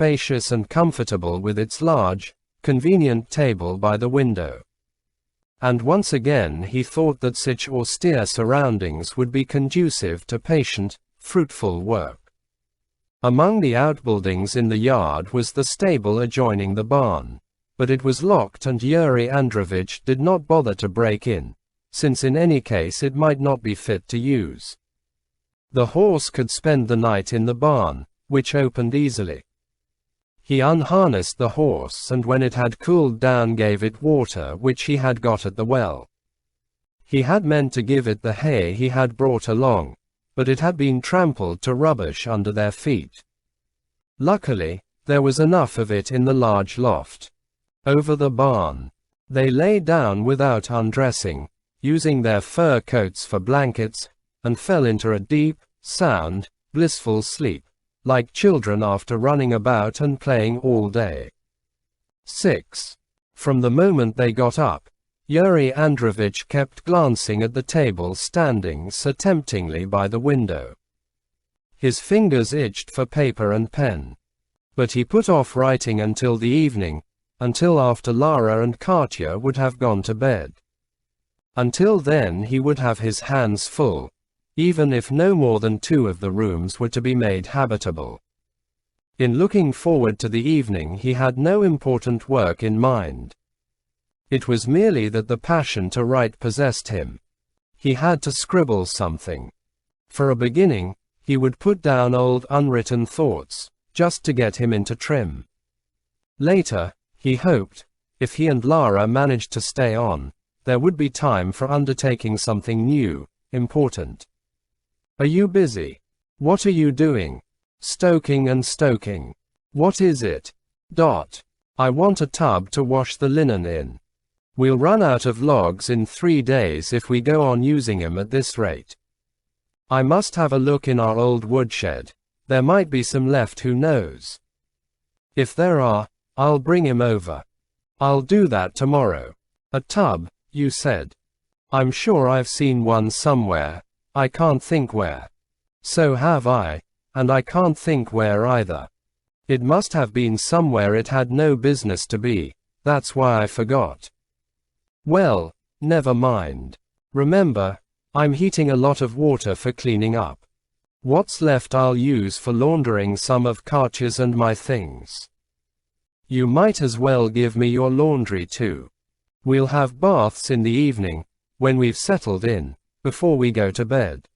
spacious and comfortable with its large, convenient table by the window. And once again he thought that such austere surroundings would be conducive to patient, fruitful work. Among the outbuildings in the yard was the stable adjoining the barn, but it was locked and Yuri Androvich did not bother to break in, since in any case it might not be fit to use. The horse could spend the night in the barn, which opened easily. He unharnessed the horse and when it had cooled down gave it water which he had got at the well. He had meant to give it the hay he had brought along, but it had been trampled to rubbish under their feet. Luckily, there was enough of it in the large loft over the barn. They lay down without undressing, using their fur coats for blankets, and fell into a deep, sound, blissful sleep, like children after running about and playing all day. 6. From the moment they got up, Yuri Androvich kept glancing at the table standing so temptingly by the window. His fingers itched for paper and pen. But he put off writing until the evening, until after Lara and Katya would have gone to bed. Until then he would have his hands full, even if no more than 2 of the rooms were to be made habitable. In looking forward to the evening he had no important work in mind. It was merely that the passion to write possessed him. He had to scribble something. For a beginning, he would put down old unwritten thoughts, just to get him into trim. Later, he hoped, if he and Lara managed to stay on, there would be time for undertaking something new, important. Are you busy? What are you doing? Stoking and stoking. What is it? I want a tub to wash the linen in. We'll run out of logs in 3 days if we go on using 'em at this rate. I must have a look in our old woodshed. There might be some left, who knows? If there are, I'll bring him over. I'll do that tomorrow. A tub, you said? I'm sure I've seen one somewhere. I can't think where. So have I, and I can't think where either. It must have been somewhere it had no business to be, that's why I forgot. Well, never mind. Remember, I'm heating a lot of water for cleaning up. What's left I'll use for laundering some of Katya's and my things. You might as well give me your laundry too. We'll have baths in the evening, when we've settled in, before we go to bed.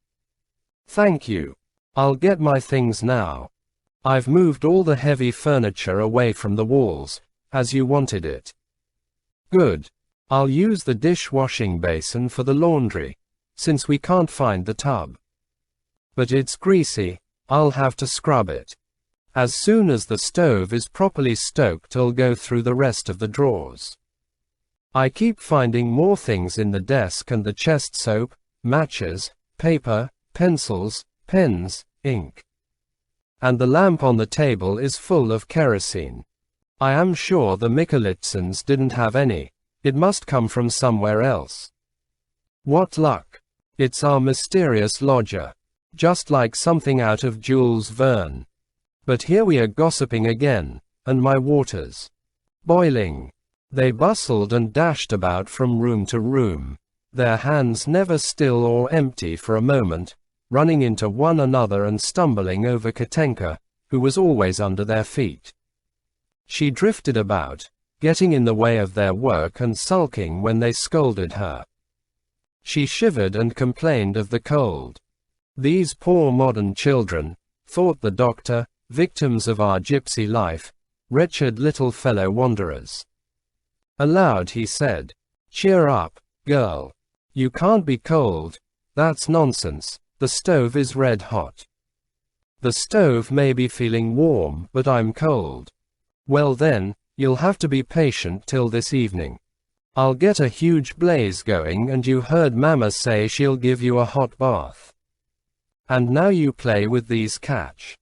Thank you. I'll get my things now. I've moved all the heavy furniture away from the walls, as you wanted it. Good. I'll use the dishwashing basin for the laundry, since we can't find the tub. But it's greasy, I'll have to scrub it. As soon as the stove is properly stoked, I'll go through the rest of the drawers. I keep finding more things in the desk and the chest: soap, matches, paper, pencils, pens, ink. And the lamp on the table is full of kerosene. I am sure the Mikolitsins didn't have any. It must come from somewhere else. What luck! It's our mysterious lodger. Just like something out of Jules Verne. But here we are gossiping again, and my water's boiling. They bustled and dashed about from room to room, their hands never still or empty for a moment, running into one another and stumbling over Katenka, who was always under their feet. She drifted about, getting in the way of their work and sulking when they scolded her. She shivered and complained of the cold. These poor modern children, thought the doctor, victims of our gypsy life, wretched little fellow wanderers. Aloud he said, "Cheer up, girl. You can't be cold. That's nonsense. The stove is red hot." "The stove may be feeling warm, but I'm cold." "Well then, you'll have to be patient till this evening. I'll get a huge blaze going, and you heard Mama say she'll give you a hot bath. And now you play with these catch."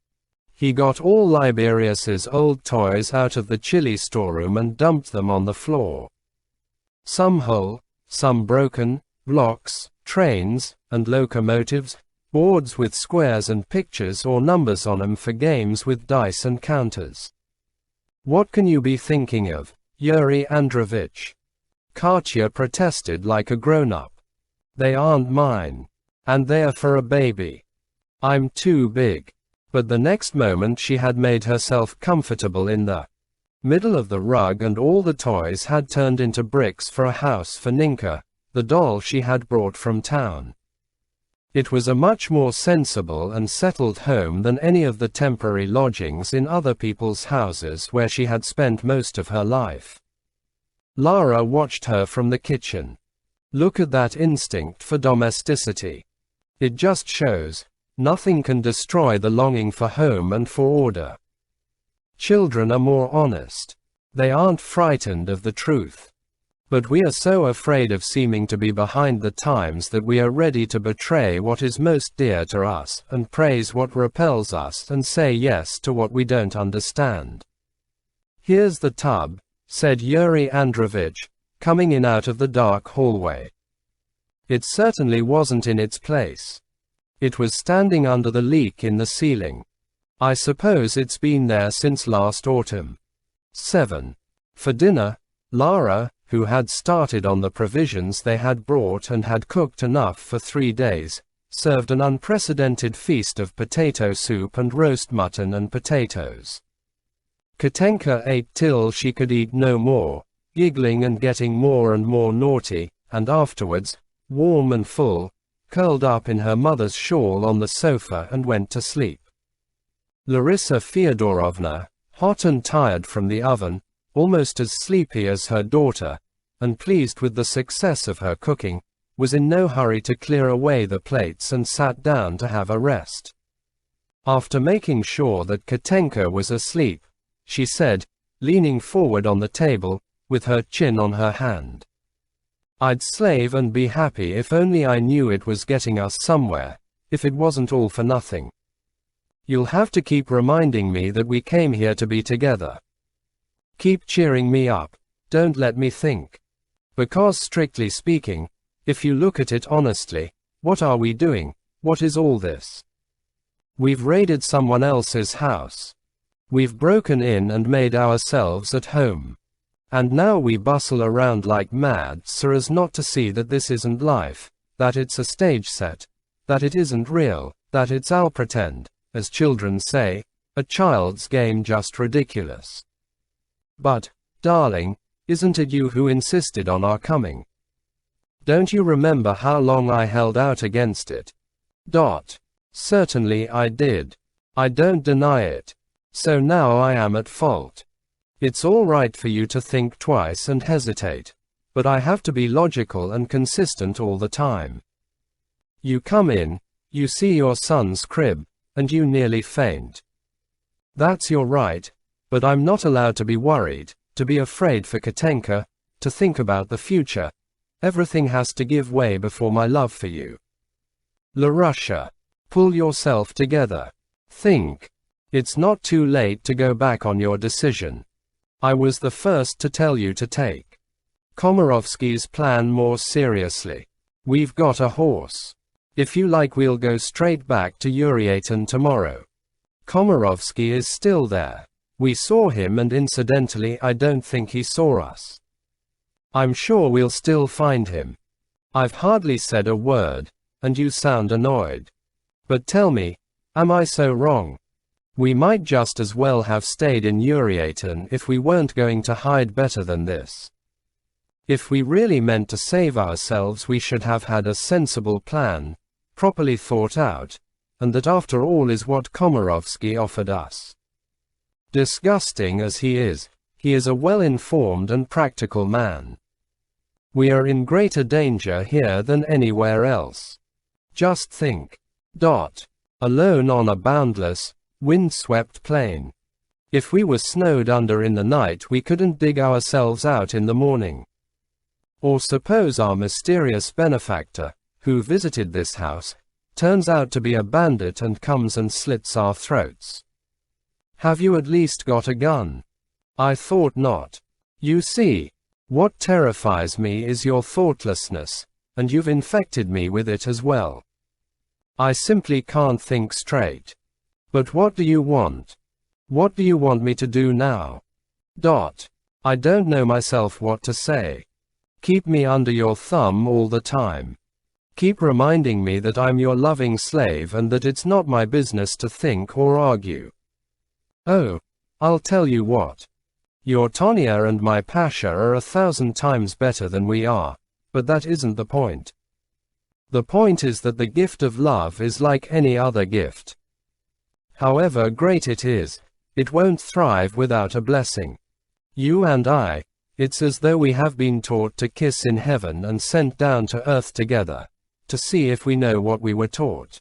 He got all Liberius's old toys out of the chilly storeroom and dumped them on the floor. Some whole, some broken, blocks, trains, and locomotives, boards with squares and pictures or numbers on them for games with dice and counters. What can you be thinking of, Yuri Androvich? Katya protested like a grown-up. They aren't mine. And they're for a baby. I'm too big. But the next moment she had made herself comfortable in the middle of the rug, and all the toys had turned into bricks for a house for Ninka, the doll she had brought from town. It was a much more sensible and settled home than any of the temporary lodgings in other people's houses where she had spent most of her life. Lara watched her from the kitchen. Look at that instinct for domesticity. It just shows, nothing can destroy the longing for home and for order. Children are more honest. They aren't frightened of the truth. But we are so afraid of seeming to be behind the times that we are ready to betray what is most dear to us, and praise what repels us, and say yes to what we don't understand. Here's the tub, said Yuri Androvich, coming in out of the dark hallway. It certainly wasn't in its place. It was standing under the leak in the ceiling. I suppose it's been there since last autumn. 7. For dinner, Lara, who had started on the provisions they had brought and had cooked enough for 3 days, served an unprecedented feast of potato soup and roast mutton and potatoes. Katenka ate till she could eat no more, giggling and getting more and more naughty, and afterwards, warm and full, curled up in her mother's shawl on the sofa and went to sleep. Larisa Feodorovna, hot and tired from the oven, almost as sleepy as her daughter, and pleased with the success of her cooking, was in no hurry to clear away the plates and sat down to have a rest. After making sure that Katenka was asleep, she said, leaning forward on the table, with her chin on her hand, "I'd slave and be happy if only I knew it was getting us somewhere, if it wasn't all for nothing. You'll have to keep reminding me that we came here to be together. Keep cheering me up, don't let me think. Because strictly speaking, if you look at it honestly, what are we doing? What is all this? We've raided someone else's house. We've broken in and made ourselves at home. And now we bustle around like mad so as not to see that this isn't life, that it's a stage set, that it isn't real, that it's I'll pretend, as children say, a child's game, just ridiculous. But, darling, isn't it you who insisted on our coming? Don't you remember how long I held out against it? Certainly I did. I don't deny it. So now I am at fault. It's all right for you to think twice and hesitate, but I have to be logical and consistent all the time. You come in, you see your son's crib, and you nearly faint. That's your right, but I'm not allowed to be worried, to be afraid for Katenka, to think about the future. Everything has to give way before my love for you. Larusha, pull yourself together. Think. It's not too late to go back on your decision. I was the first to tell you to take Komarovsky's plan more seriously. We've got a horse. If you like, we'll go straight back to Uriatin tomorrow. Komarovsky is still there. We saw him, and incidentally I don't think he saw us. I'm sure we'll still find him. I've hardly said a word, and you sound annoyed. But tell me, am I so wrong? We might just as well have stayed in Uriatin if we weren't going to hide better than this. If we really meant to save ourselves, we should have had a sensible plan, properly thought out, and that after all is what Komarovsky offered us. Disgusting as he is a well-informed and practical man. We are in greater danger here than anywhere else. Just think. Alone on a boundless, wind-swept plain. If we were snowed under in the night, we couldn't dig ourselves out in the morning. Or suppose our mysterious benefactor, who visited this house, turns out to be a bandit and comes and slits our throats. Have you at least got a gun? I thought not. You see, what terrifies me is your thoughtlessness, and you've infected me with it as well. I simply can't think straight. But what do you want? What do you want me to do now? I don't know myself what to say. Keep me under your thumb all the time. Keep reminding me that I'm your loving slave and that it's not my business to think or argue. Oh, I'll tell you what. Your Tonya and my Pasha are 1,000 times better than we are, but that isn't the point. The point is that the gift of love is like any other gift. However great it is, it won't thrive without a blessing. You and I, it's as though we have been taught to kiss in heaven and sent down to earth together, to see if we know what we were taught.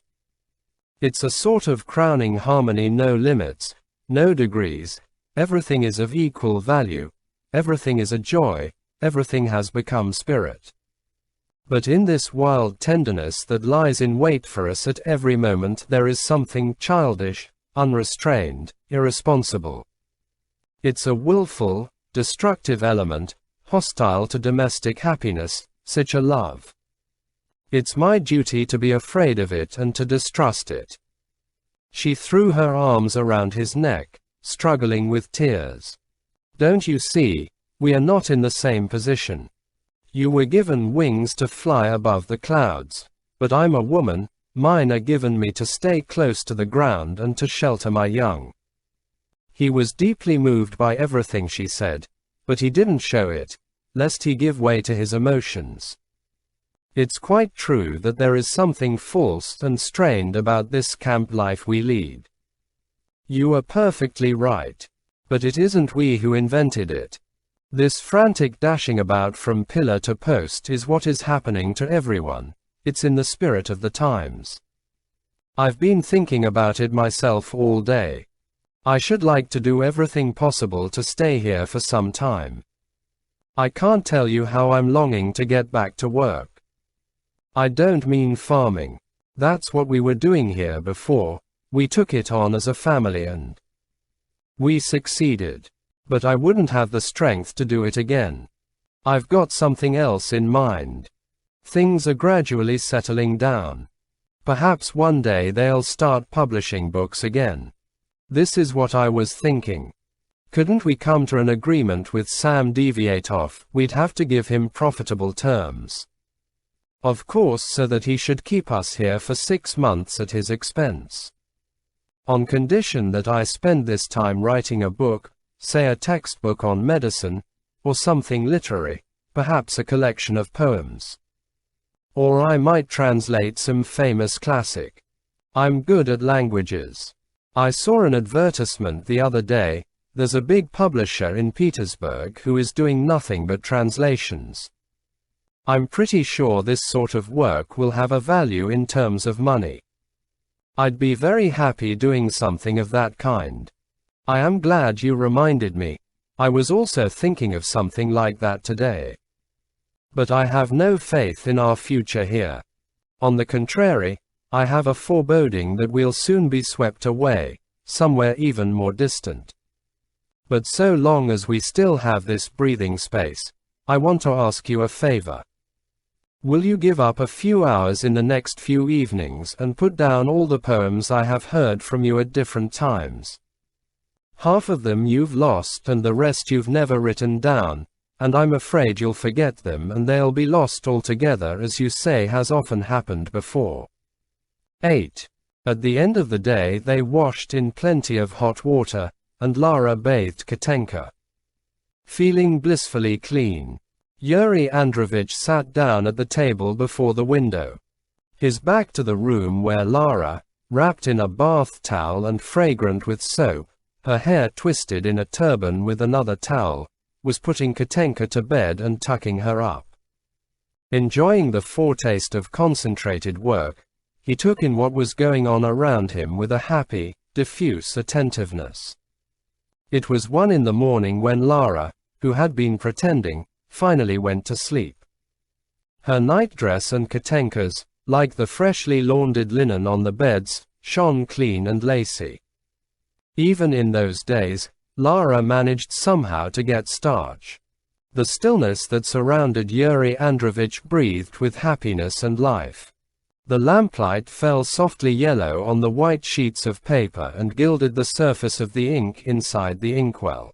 It's a sort of crowning harmony, no limits, no degrees, everything is of equal value, everything is a joy, everything has become spirit. But in this wild tenderness that lies in wait for us at every moment there is something childish, unrestrained, irresponsible. It's a willful, destructive element, hostile to domestic happiness, such a love. It's my duty to be afraid of it and to distrust it. She threw her arms around his neck, struggling with tears. Don't you see, we are not in the same position. You were given wings to fly above the clouds, but I'm a woman, mine are given me to stay close to the ground and to shelter my young. He was deeply moved by everything she said, but he didn't show it, lest he give way to his emotions. It's quite true that there is something false and strained about this camp life we lead. You are perfectly right. But it isn't we who invented it. This frantic dashing about from pillar to post is what is happening to everyone. It's in the spirit of the times. I've been thinking about it myself all day. I should like to do everything possible to stay here for some time. I can't tell you how I'm longing to get back to work. I don't mean farming. That's what we were doing here before. We took it on as a family and we succeeded. But I wouldn't have the strength to do it again. I've got something else in mind. Things are gradually settling down. Perhaps one day they'll start publishing books again. This is what I was thinking. Couldn't we come to an agreement with Sam Deviatoff? We'd have to give him profitable terms. Of course, so that he should keep us here for 6 months at his expense. On condition that I spend this time writing a book, say a textbook on medicine, or something literary, perhaps a collection of poems. Or I might translate some famous classic. I'm good at languages. I saw an advertisement the other day. There's a big publisher in Petersburg who is doing nothing but translations. I'm pretty sure this sort of work will have a value in terms of money. I'd be very happy doing something of that kind. I am glad you reminded me. I was also thinking of something like that today. But I have no faith in our future here. On the contrary, I have a foreboding that we'll soon be swept away, somewhere even more distant. But so long as we still have this breathing space, I want to ask you a favor. Will you give up a few hours in the next few evenings and put down all the poems I have heard from you at different times? Half of them you've lost and the rest you've never written down, and I'm afraid you'll forget them and they'll be lost altogether, as you say has often happened before. 8. At the end of the day they washed in plenty of hot water, and Lara bathed Katenka. Feeling blissfully clean, Yuri Androvich sat down at the table before the window. His back to the room where Lara, wrapped in a bath towel and fragrant with soap, her hair twisted in a turban with another towel, was putting Katenka to bed and tucking her up. Enjoying the foretaste of concentrated work, he took in what was going on around him with a happy, diffuse attentiveness. It was 1 in the morning when Lara, who had been pretending, finally went to sleep. Her nightdress and Katenka's, like the freshly laundered linen on the beds, shone clean and lacy. Even in those days, Lara managed somehow to get starch. The stillness that surrounded Yuri Androvich breathed with happiness and life. The lamplight fell softly yellow on the white sheets of paper and gilded the surface of the ink inside the inkwell.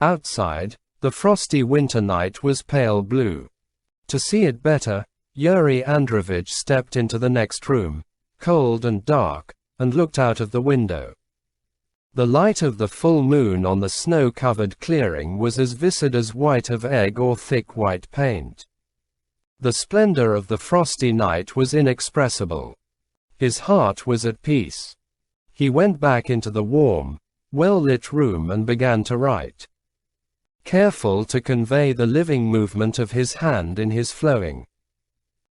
Outside, the frosty winter night was pale blue. To see it better, Yuri Androvich stepped into the next room, cold and dark, and looked out of the window. The light of the full moon on the snow-covered clearing was as viscid as white of egg or thick white paint. The splendor of the frosty night was inexpressible. His heart was at peace. He went back into the warm, well-lit room and began to write, careful to convey the living movement of his hand in his flowing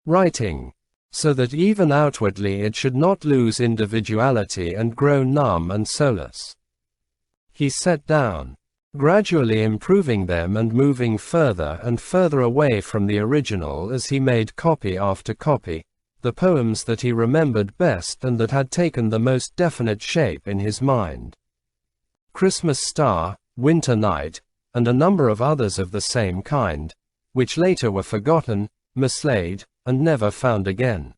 writing, so that even outwardly it should not lose individuality and grow numb and soulless. He sat down, gradually improving them and moving further and further away from the original as he made copy after copy, the poems that he remembered best and that had taken the most definite shape in his mind. Christmas Star, Winter Night, and a number of others of the same kind, which later were forgotten, mislaid, and never found again.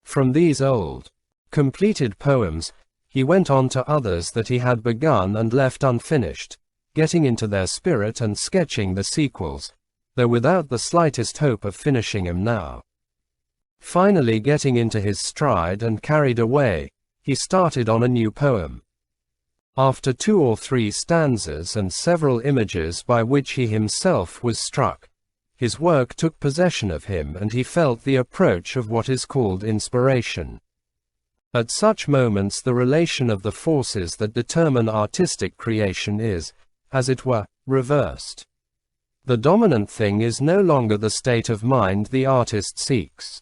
From these old, completed poems, he went on to others that he had begun and left unfinished, getting into their spirit and sketching the sequels, though without the slightest hope of finishing him now. Finally getting into his stride and carried away, he started on a new poem. After 2 or 3 stanzas and several images by which he himself was struck, his work took possession of him and he felt the approach of what is called inspiration. At such moments the relation of the forces that determine artistic creation is, as it were, reversed. The dominant thing is no longer the state of mind the artist seeks.